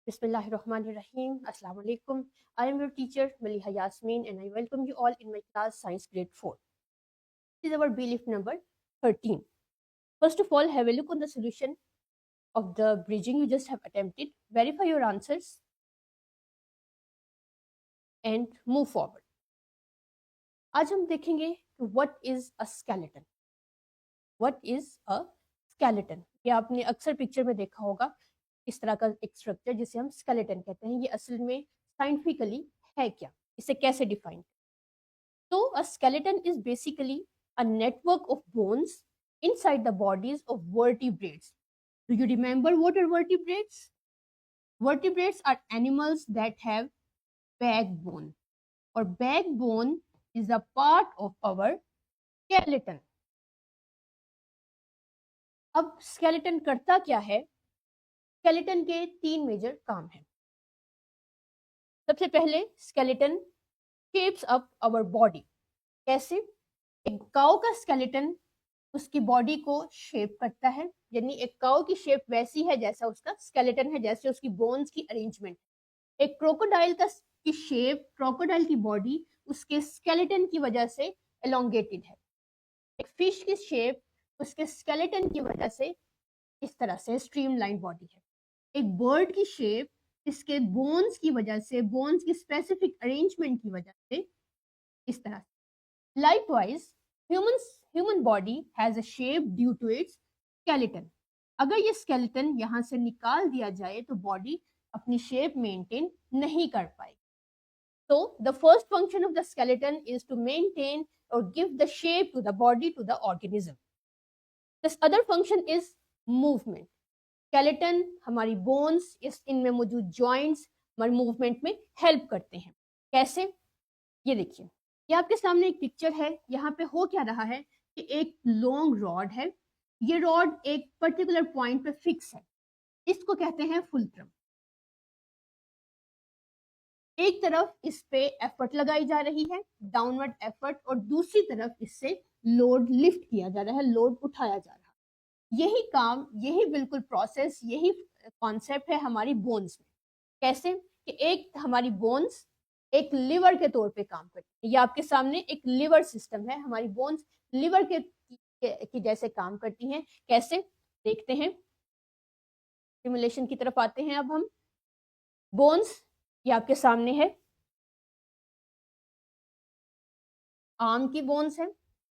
Bismillahirrahmanirrahim. Assalamu alaikum. I am your teacher Maliha Yasmin and I welcome you all in my class Science Grade 4. This is our belief number 13. First of all, have a look on the solution of the bridging you just have attempted. Verify your answers and move forward. आज हम देखेंगे कि what is a skeleton. What is a skeleton? ये आपने अक्सर picture में देखा होगा इस तरह का एक स्ट्रक्चर जिसे हम स्केलेटन कहते हैं. ये असल में साइंटिफिकली है क्या, इसे कैसे डिफाइन? तो a skeleton is basically a network of bones inside the bodies of vertebrates. Do you remember what are vertebrates? Vertebrates are animals that have backbone, or backbone is a part of our skeleton. अब skeleton करता क्या है? skeleton के 3 major काम हैं. सबसे पहले skeleton shapes up our body. कैसे? एक काऊ का skeleton उसकी बॉडी को शेप करता है, यानी एक काऊ की शेप वैसी है जैसा उसका स्केलेटन है, जैसे उसकी बोन्स की अरेंजमेंट. एक क्रोकोडाइल की शेप, क्रोकोडाइल की बॉडी उसके स्केलेटन की वजह से एलोंगेटेड है. एक फिश की शेप उसके स्केलेटन की वजह से इस तरह से स्ट्रीमलाइन बॉडी है. एक बर्ड की शेप इसके बोन्स की वजह से, बोन्स की स्पेसिफिक अरेंजमेंट की वजह से इस तरह से. Likewise human body has a shape due to its skeleton. अगर ये skeleton यहाँ से निकाल दिया जाए तो बॉडी अपनी शेप मेंटेन नहीं कर पाएगी. So the first function of the skeleton is to maintain or give the shape to the body, to the organism. This other function is movement. Skeleton हमारी bones, इनमें मौजूद joints हमारे movement में help करते हैं. कैसे? ये देखिए, ये आपके सामने एक पिक्चर है. यहाँ पे हो क्या रहा है कि एक लॉन्ग रॉड है. ये रॉड एक पर्टिकुलर पॉइंट पे फिक्स है. इसको कहते हैं फुलक्रम. एक तरफ इस पे एफर्ट लगाई जा रही है, डाउनवर्ड एफर्ट, और दूसरी तरफ इससे लोड लिफ्ट किया जा रहा है, लोड उठाया जा रहा है. यही काम, यही बिल्कुल प्रोसेस, यही कॉन्सेप्ट है हमारी बोन्स में. कैसे कि एक हमारी बोन्स एक लिवर के तौर पे काम करती है. ये आपके सामने एक लिवर सिस्टम है. हमारी बोन्स लिवर के जैसे काम करती हैं. कैसे? देखते हैं. सिमुलेशन की तरफ आते हैं. अब हम बोन्स, ये आपके सामने है. आर्म की बोन्स है,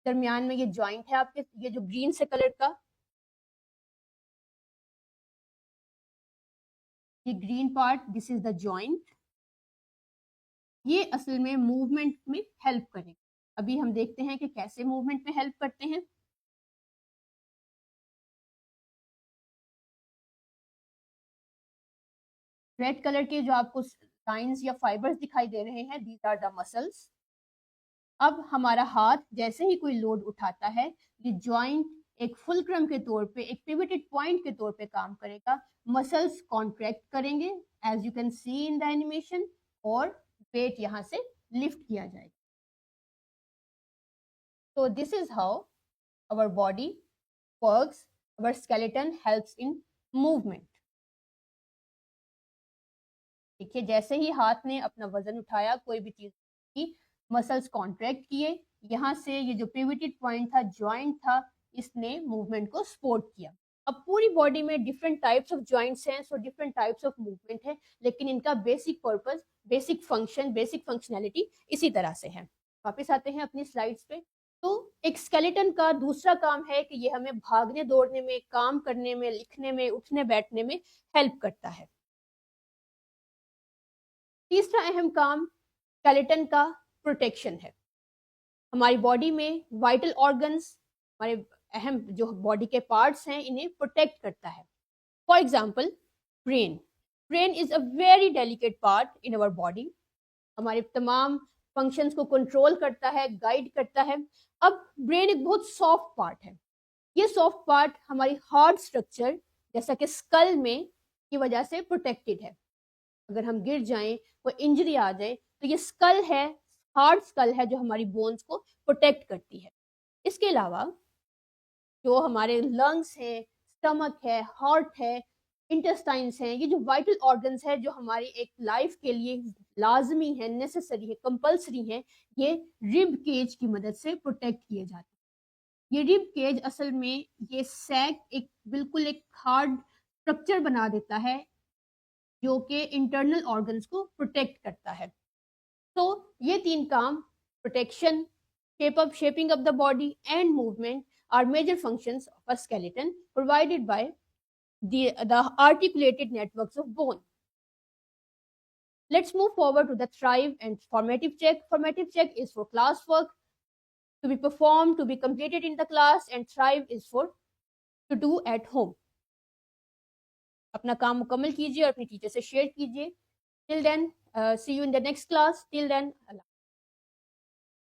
दरमियान में ये जॉइंट है आपके, ये जो ग्रीन से कलर का, ये green part, this is the joint. ये असल में मूवमेंट में हेल्प करेंगे. अभी हम देखते हैं कि कैसे मूवमेंट में हेल्प करते हैं. रेड कलर के जो आपको लाइंस या फाइबर्स दिखाई दे रहे हैं, दीज आर द मसल्स. अब हमारा हाथ जैसे ही कोई लोड उठाता है, ये जॉइंट एक फुलक्रम के तौर पे, एक पिवटेड पॉइंट के तौर पे काम करेगा. मसल्स कॉन्ट्रैक्ट करेंगे as you can see in the animation, और वेट यहाँ से लिफ्ट किया जाएगा. So this is how our body works. Our skeleton helps in movement. देखिए, जैसे ही हाथ ने अपना वजन उठाया, कोई भी चीज की, मसल्स कॉन्ट्रैक्ट किए, यहाँ से ये जो पिवटेड पॉइंट था, जॉइंट था, इसने मूवमेंट को सपोर्ट किया. अब पूरी बॉडी में डिफरेंट टाइप्स ऑफ जॉइंट्स हैं, so different types of movement है, लेकिन इनका basic purpose, basic function, basic functionality इसी तरह से है. वापस आते हैं अपनी स्लाइड्स पे. तो एक स्केलेटन का दूसरा काम है कि ये हमें भागने दौड़ने में, काम करने में, लिखने में, उठने बैठने में हेल्प करता है. तीसरा अहम काम स्केलेटन का प्रोटेक्शन है. हमारी बॉडी में वाइटल ऑर्गन्स, हमारे अहम जो बॉडी के पार्ट्स हैं, इन्हें प्रोटेक्ट करता है. For example brain. Brain is a very delicate part in our body. हमारे तमाम फंक्शंस को कंट्रोल करता है, गाइड करता है. अब ब्रेन एक बहुत सॉफ्ट पार्ट है. ये सॉफ्ट पार्ट हमारी हार्ड स्ट्रक्चर जैसा कि स्कल में की वजह से प्रोटेक्टेड है. अगर हम गिर जाएं, कोई इंजरी आ जाए, तो ये स्कल है, हार्ड स्कल है, जो हमारी बोन्स को प्रोटेक्ट करती है. इसके अलावा जो हमारे लंग्स हैं, स्टमक है, हार्ट है, इंटेस्टाइन्स हैं, ये जो वाइटल ऑर्गन्स है जो हमारी एक लाइफ के लिए लाजमी है, नेसेसरी है, कंपल्सरी है, ये रिब केज की मदद से प्रोटेक्ट किए जाते हैं। ये रिब केज असल में ये सैक एक बिल्कुल एक हार्ड स्ट्रक्चर बना देता है जो कि इंटरनल ऑर्गन्स को प्रोटेक्ट करता है। तो ये तीन काम, protection, shaping up the body and movement are major functions of a skeleton provided by the articulated networks of bone. Let's move forward to the thrive and formative check. Formative check is for class work to be performed, to be completed in the class, and thrive is for to do at home. अपना काम मुकम्मल कीजिए और अपनी teacher से share कीजिए. Till then, see you in the next class. Till then, Allah.